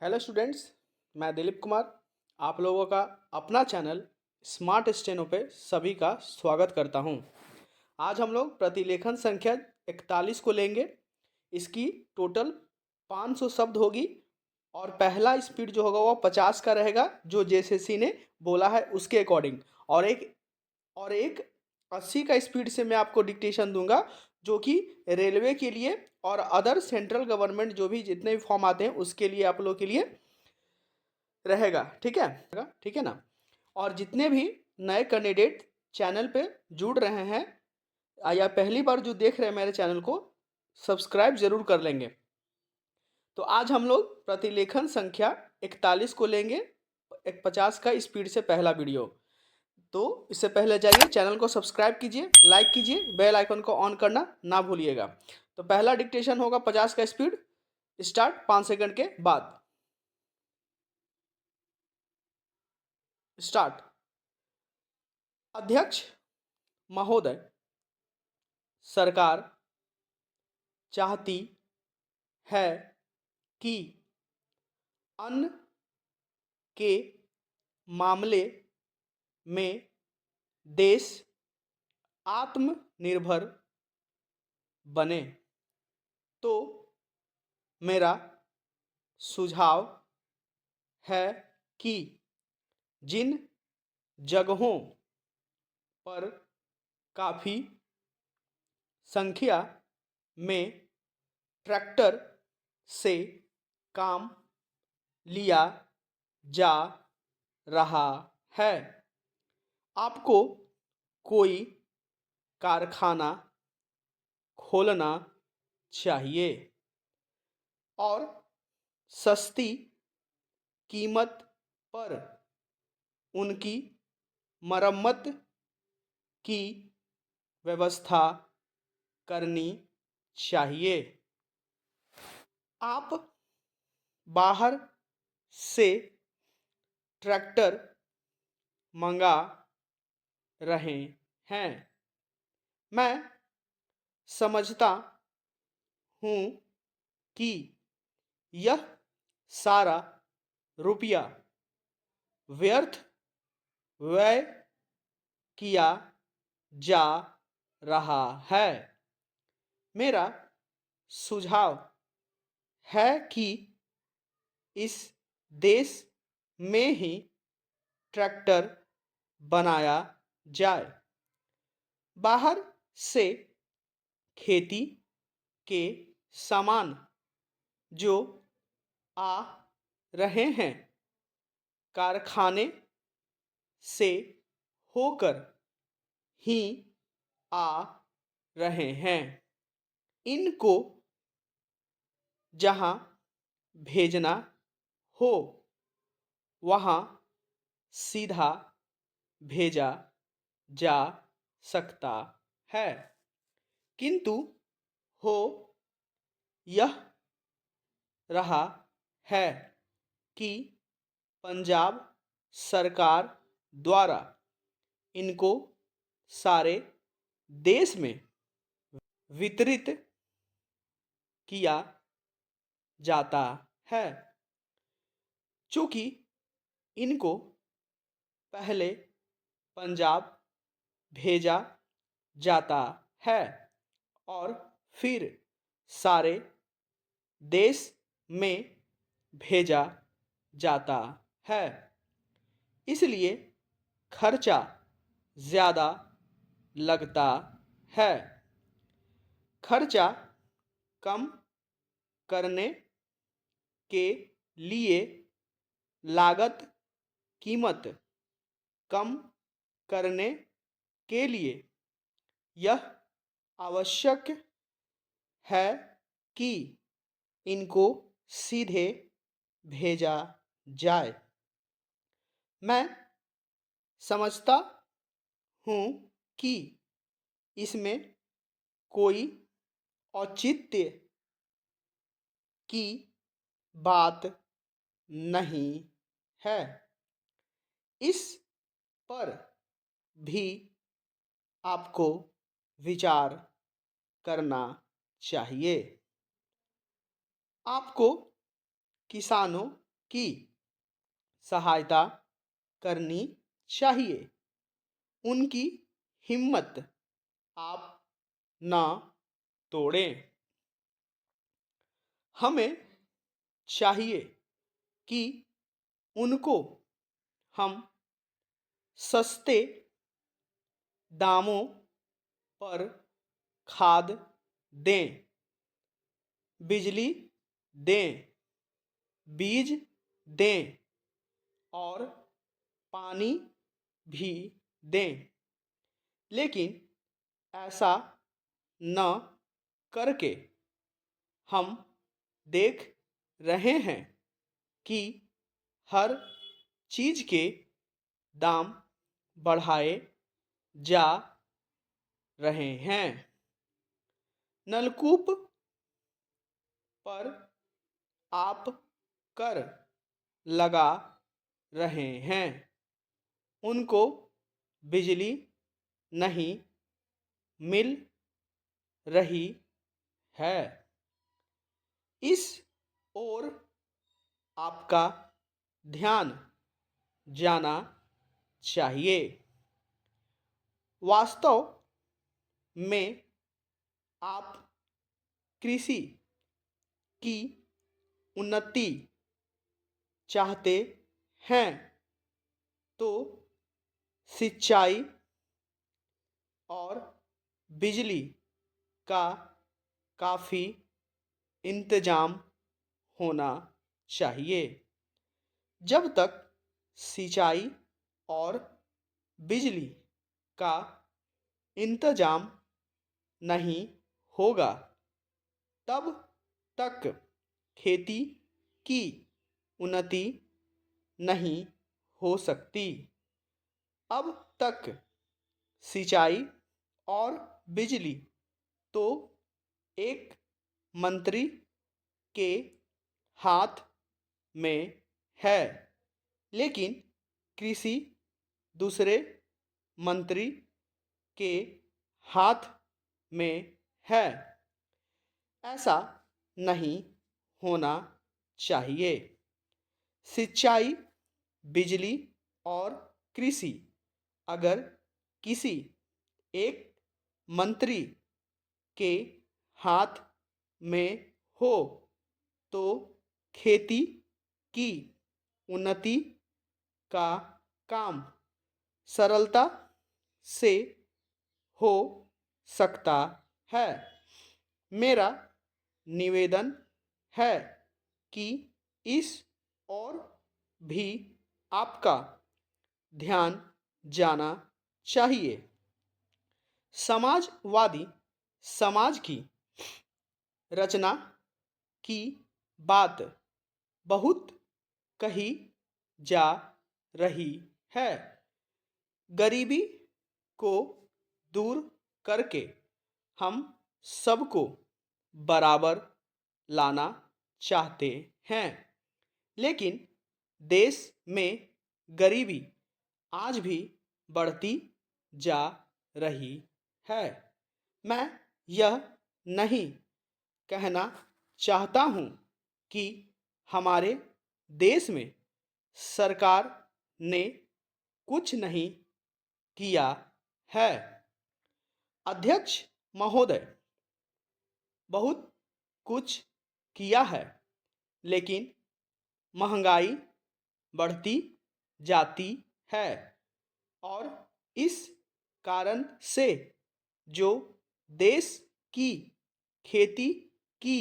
Hello students, मैं दिलीप कुमार आप लोगों का अपना चैनल स्मार्ट स्टेनो पे सभी का स्वागत करता हूं। आज हम लोग प्रतिलेखन संख्या 41 को लेंगे। इसकी टोटल 500 शब्द होगी और पहला स्पीड जो होगा वो 50 का रहेगा, जो जेसीसी ने बोला है उसके अकॉर्डिंग। और एक 80 का स्पीड से मैं आपको डिक्टेशन दूंगा, जो कि रेलवे के लिए और अदर सेंट्रल गवर्नमेंट जो भी जितने भी फॉर्म आते हैं उसके लिए आप लोग के लिए रहेगा। ठीक है ना। और जितने भी नए कैंडिडेट चैनल पे जुड़ रहे हैं या पहली बार जो देख रहे हैं मेरे चैनल को, सब्सक्राइब जरूर कर लेंगे। तो आज हम लोग प्रतिलेखन संख्या 41 को लेंगे, एक 50 का स्पीड से पहला वीडियो। तो इससे पहले जाइए चैनल को सब्सक्राइब कीजिए, लाइक कीजिए, बेल आइकन को ऑन करना ना भूलिएगा। तो पहला डिक्टेशन होगा 50 का स्पीड, स्टार्ट 5 सेकंड के बाद। स्टार्ट। अध्यक्ष महोदय, सरकार चाहती है कि अन्न के मामले में देश आत्मनिर्भर बने। तो मेरा सुझाव है कि जिन जगहों पर काफ़ी संख्या में ट्रैक्टर से काम लिया जा रहा है, आपको कोई कारखाना खोलना चाहिए और सस्ती कीमत पर उनकी मरम्मत की व्यवस्था करनी चाहिए। आप बाहर से ट्रैक्टर मंगा रहे हैं, मैं समझता हूँ कि यह सारा रुपया व्यर्थ व्यय किया जा रहा है। मेरा सुझाव है कि इस देश में ही ट्रैक्टर बनाया जाए। बाहर से खेती के सामान जो आ रहे हैं, कारखाने से होकर ही आ रहे हैं। इनको जहाँ भेजना हो वहाँ सीधा भेजा जा सकता है, किंतु हो यह रहा है कि पंजाब सरकार द्वारा इनको सारे देश में वितरित किया जाता है। चूँकि इनको पहले पंजाब भेजा जाता है और फिर सारे देश में भेजा जाता है, इसलिए खर्चा ज़्यादा लगता है। खर्चा कम करने के लिए लागत कीमत कम करने के लिए यह आवश्यक है कि इनको सीधे भेजा जाए। मैं समझता हूँ कि इसमें कोई औचित्य की बात नहीं है। इस पर भी आपको विचार करना चाहिए। आपको किसानों की सहायता करनी चाहिए। उनकी हिम्मत आप ना तोड़ें। हमें चाहिए कि उनको हम सस्ते दामों पर खाद दें, बिजली दें, बीज दें और पानी भी दें। लेकिन ऐसा न करके हम देख रहे हैं कि हर चीज़ के दाम बढ़ाए जा रहे हैं। नलकूप पर आप कर लगा रहे हैं, उनको बिजली नहीं मिल रही है। इस ओर आपका ध्यान जाना चाहिए। वास्तव में आप कृषि की उन्नति चाहते हैं तो सिंचाई और बिजली का काफ़ी इंतजाम होना चाहिए। जब तक सिंचाई और बिजली का इंतजाम नहीं होगा तब तक खेती की उन्नति नहीं हो सकती। अब तक सिंचाई और बिजली तो एक मंत्री के हाथ में है, लेकिन कृषि दूसरे मंत्री के हाथ में है। ऐसा नहीं होना चाहिए। सिंचाई, बिजली और कृषि अगर किसी एक मंत्री के हाथ में हो तो खेती की उन्नति का काम सरलता से हो सकता है। मेरा निवेदन है कि इस और भी आपका ध्यान जाना चाहिए। समाजवादी समाज की रचना की बात बहुत कही जा रही है। गरीबी को दूर करके हम सबको बराबर लाना चाहते हैं, लेकिन देश में गरीबी आज भी बढ़ती जा रही है। मैं यह नहीं कहना चाहता हूँ कि हमारे देश में सरकार ने कुछ नहीं किया है। अध्यक्ष महोदय, बहुत कुछ किया है, लेकिन महंगाई बढ़ती जाती है और इस कारण से जो देश की खेती की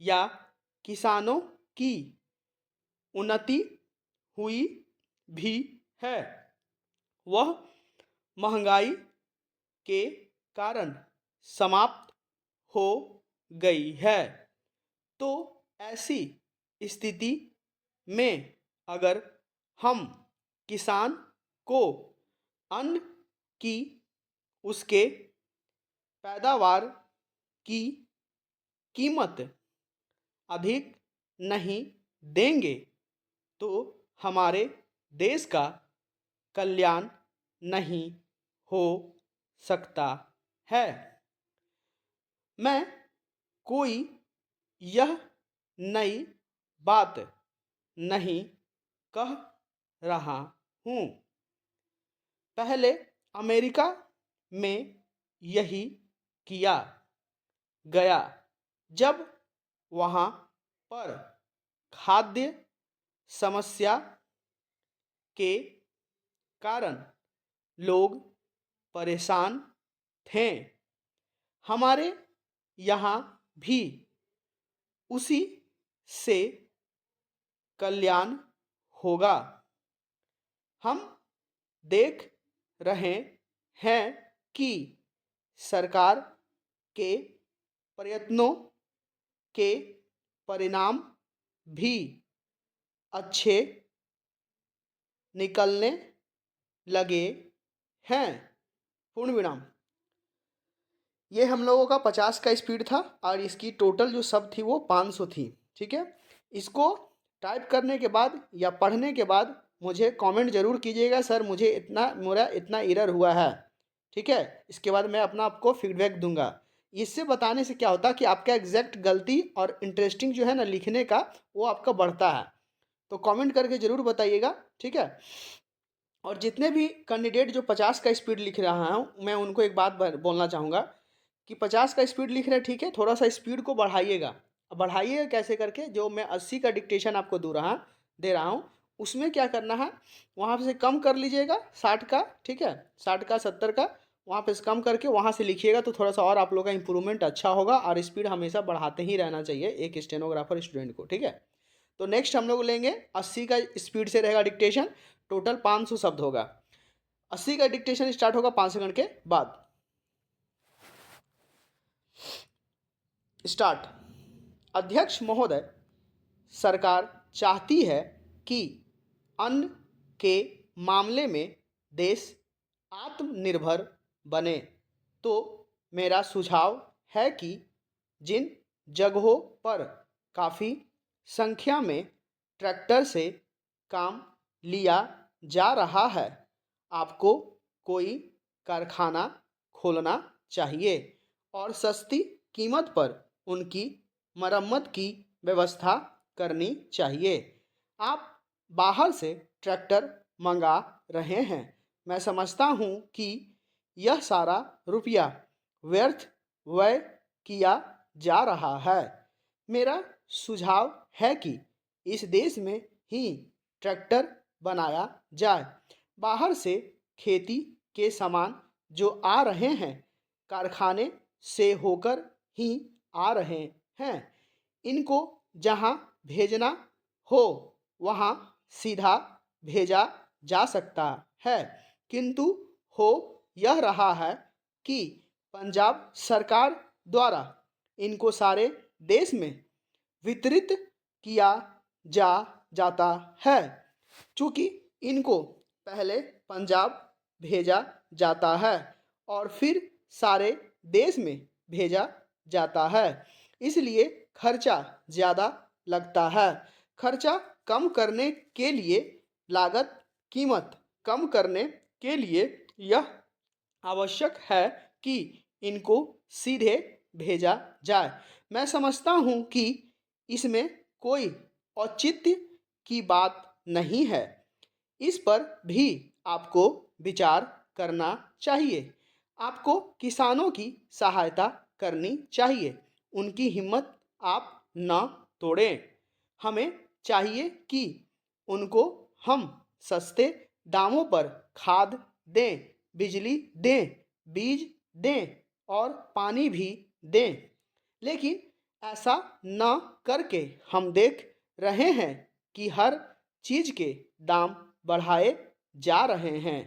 या किसानों की उन्नति हुई भी है, वह महंगाई के कारण समाप्त हो गई है। तो ऐसी स्थिति में अगर हम किसान को अन्न की उसके पैदावार की कीमत अधिक नहीं देंगे तो हमारे देश का कल्याण नहीं हो सकता है। मैं कोई यह नई बात नहीं कह रहा हूँ। पहले अमेरिका में यही किया गया जब वहाँ पर खाद्य समस्या के कारण लोग परेशान थे। हमारे यहाँ भी उसी से कल्याण होगा। हम देख रहे हैं कि सरकार के प्रयत्नों के परिणाम भी अच्छे निकलने लगे हैं। पूर्ण विराम। ये हम लोगों का 50 का स्पीड था और इसकी टोटल जो शब्द थी वो 500 थी। ठीक है, इसको टाइप करने के बाद या पढ़ने के बाद मुझे कमेंट जरूर कीजिएगा, सर मुझे मेरा इतना एरर हुआ है। ठीक है, इसके बाद मैं अपना आपको फीडबैक दूंगा। इससे बताने से क्या होता है कि आपका एग्जैक्ट गलती और इंटरेस्टिंग जो है ना लिखने का वो आपका बढ़ता है। तो कमेंट करके ज़रूर बताइएगा। ठीक है, और जितने भी कैंडिडेट जो 50 का स्पीड लिख रहा हूँ मैं उनको एक बात बोलना चाहूँगा कि 50 का स्पीड लिख रहे हैं, ठीक है, थोड़ा सा स्पीड को बढ़ाइएगा। बढ़ाइएगा कैसे करके, जो मैं 80 का डिक्टेशन आपको दे रहा हूँ उसमें क्या करना है, वहाँ से कम कर लीजिएगा 60 का। ठीक है, 60 का 70 का वहाँ पे से कम करके वहाँ से लिखिएगा तो थोड़ा सा और आप लोग का इंप्रूवमेंट अच्छा होगा। और स्पीड हमेशा बढ़ाते ही रहना चाहिए एक स्टेनोग्राफर स्टूडेंट को। ठीक है, तो नेक्स्ट हम लोग लेंगे 80 का स्पीड से रहेगा डिक्टेशन। टोटल 500 शब्द होगा। 80 का डिक्टेशन स्टार्ट होगा 5 सेकंड के बाद। स्टार्ट। अध्यक्ष महोदय, सरकार चाहती है कि अन्न के मामले में देश आत्मनिर्भर बने। तो मेरा सुझाव है कि जिन जगहों पर काफ़ी संख्या में ट्रैक्टर से काम लिया जा रहा है आपको कोई कारखाना खोलना चाहिए और सस्ती कीमत पर उनकी मरम्मत की व्यवस्था करनी चाहिए। आप बाहर से ट्रैक्टर मंगा रहे हैं, मैं समझता हूँ कि यह सारा रुपया व्यर्थ व्यय किया जा रहा है। मेरा सुझाव है कि इस देश में ही ट्रैक्टर बनाया जाए। बाहर से खेती के सामान जो आ रहे हैं कारखाने से होकर ही आ रहे हैं। इनको जहां भेजना हो वहां सीधा भेजा जा सकता है, किंतु हो यह रहा है कि पंजाब सरकार द्वारा इनको सारे देश में वितरित किया जाता है। चूँकि इनको पहले पंजाब भेजा जाता है और फिर सारे देश में भेजा जाता है, इसलिए खर्चा ज़्यादा लगता है। खर्चा कम करने के लिए लागत कीमत कम करने के लिए यह आवश्यक है कि इनको सीधे भेजा जाए। मैं समझता हूँ कि इसमें कोई औचित्य की बात नहीं है। इस पर भी आपको विचार करना चाहिए। आपको किसानों की सहायता करनी चाहिए, उनकी हिम्मत आप न तोड़ें। हमें चाहिए कि उनको हम सस्ते दामों पर खाद दें, बिजली दें, बीज दें और पानी भी दें। लेकिन ऐसा न करके हम देख रहे हैं कि हर चीज़ के दाम बढ़ाए जा रहे हैं।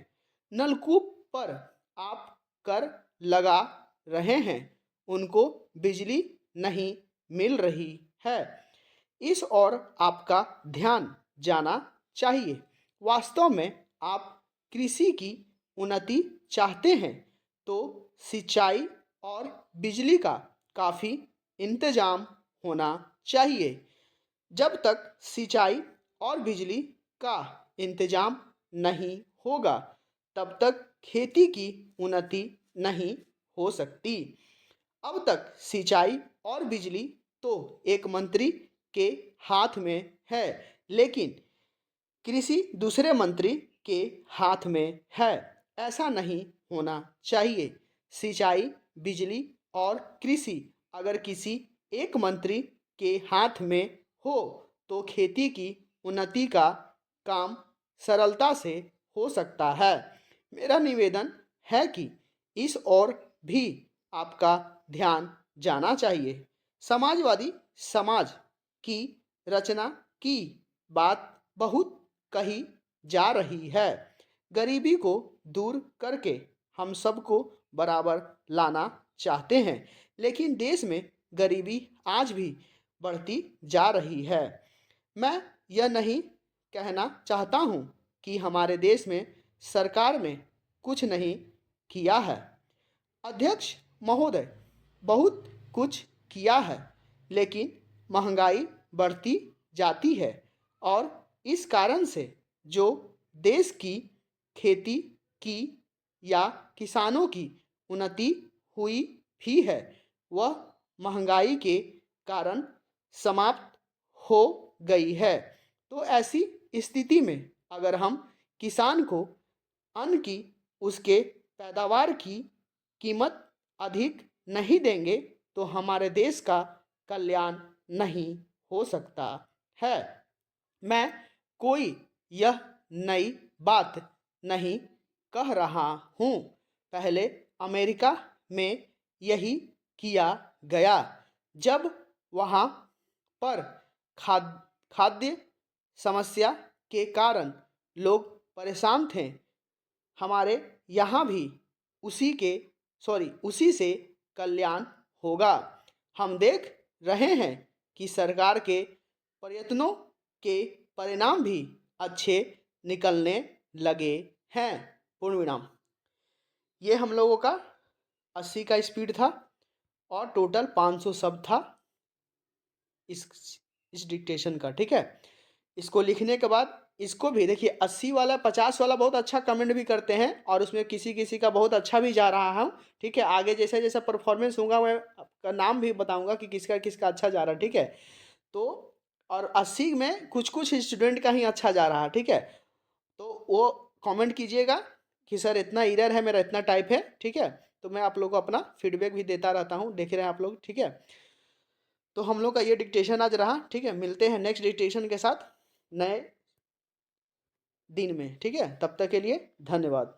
नलकूप पर आप कर लगा रहे हैं, उनको बिजली नहीं मिल रही है। इस ओर आपका ध्यान जाना चाहिए। वास्तव में आप कृषि की उन्नति चाहते हैं तो सिंचाई और बिजली का काफ़ी इंतजाम होना चाहिए। जब तक सिंचाई और बिजली का इंतजाम नहीं होगा तब तक खेती की उन्नति नहीं हो सकती। अब तक सिंचाई और बिजली तो एक मंत्री के हाथ में है, लेकिन कृषि दूसरे मंत्री के हाथ में है। ऐसा नहीं होना चाहिए। सिंचाई, बिजली और कृषि अगर किसी एक मंत्री के हाथ में हो तो खेती की उन्नति का काम सरलता से हो सकता है। मेरा निवेदन है कि इस ओर भी आपका ध्यान जाना चाहिए। समाजवादी समाज की रचना की बात बहुत कही जा रही है। गरीबी को दूर करके हम सबको बराबर लाना चाहते हैं, लेकिन देश में गरीबी आज भी बढ़ती जा रही है। मैं यह नहीं कहना चाहता हूँ कि हमारे देश में सरकार ने कुछ नहीं किया है। अध्यक्ष महोदय, बहुत कुछ किया है, लेकिन महंगाई बढ़ती जाती है और इस कारण से जो देश की खेती की या किसानों की उन्नति हुई भी है, वह महंगाई के कारण समाप्त हो गई है। तो ऐसी स्थिति में अगर हम किसान को अन्न की उसके पैदावार की कीमत अधिक नहीं देंगे तो हमारे देश का कल्याण नहीं हो सकता है। मैं कोई यह नई बात नहीं कह रहा हूँ। पहले अमेरिका में यही किया गया जब वहाँ पर खाद्य समस्या के कारण लोग परेशान थे। हमारे यहाँ भी उसी से कल्याण होगा। हम देख रहे हैं कि सरकार के प्रयत्नों के परिणाम भी अच्छे निकलने लगे हैं। पूर्ण विराम। ये हम लोगों का 80 का स्पीड था और टोटल 500 शब्द था इस डिक्टेशन का। ठीक है, इसको लिखने के बाद इसको भी देखिए 80 वाला 50 वाला बहुत अच्छा कमेंट भी करते हैं और उसमें किसी किसी का बहुत अच्छा भी जा रहा है। ठीक है, आगे जैसे जैसे परफॉर्मेंस होगा मैं आपका नाम भी बताऊंगा कि किसका किसका अच्छा जा रहा है। ठीक है, तो और 80 में कुछ कुछ स्टूडेंट का ही अच्छा जा रहा है। ठीक है, तो वो कमेंट कीजिएगा कि सर इतना एरर है, मेरा इतना टाइप है। ठीक है, तो मैं आप लोग को अपना फीडबैक भी देता रहता हूँ, देख रहे हैं आप लोग। ठीक है, तो हम लोग का ये डिक्टेशन आज रहा। ठीक है, मिलते हैं नेक्स्ट डिक्टेशन के साथ नए दिन में। ठीक है, तब तक के लिए धन्यवाद।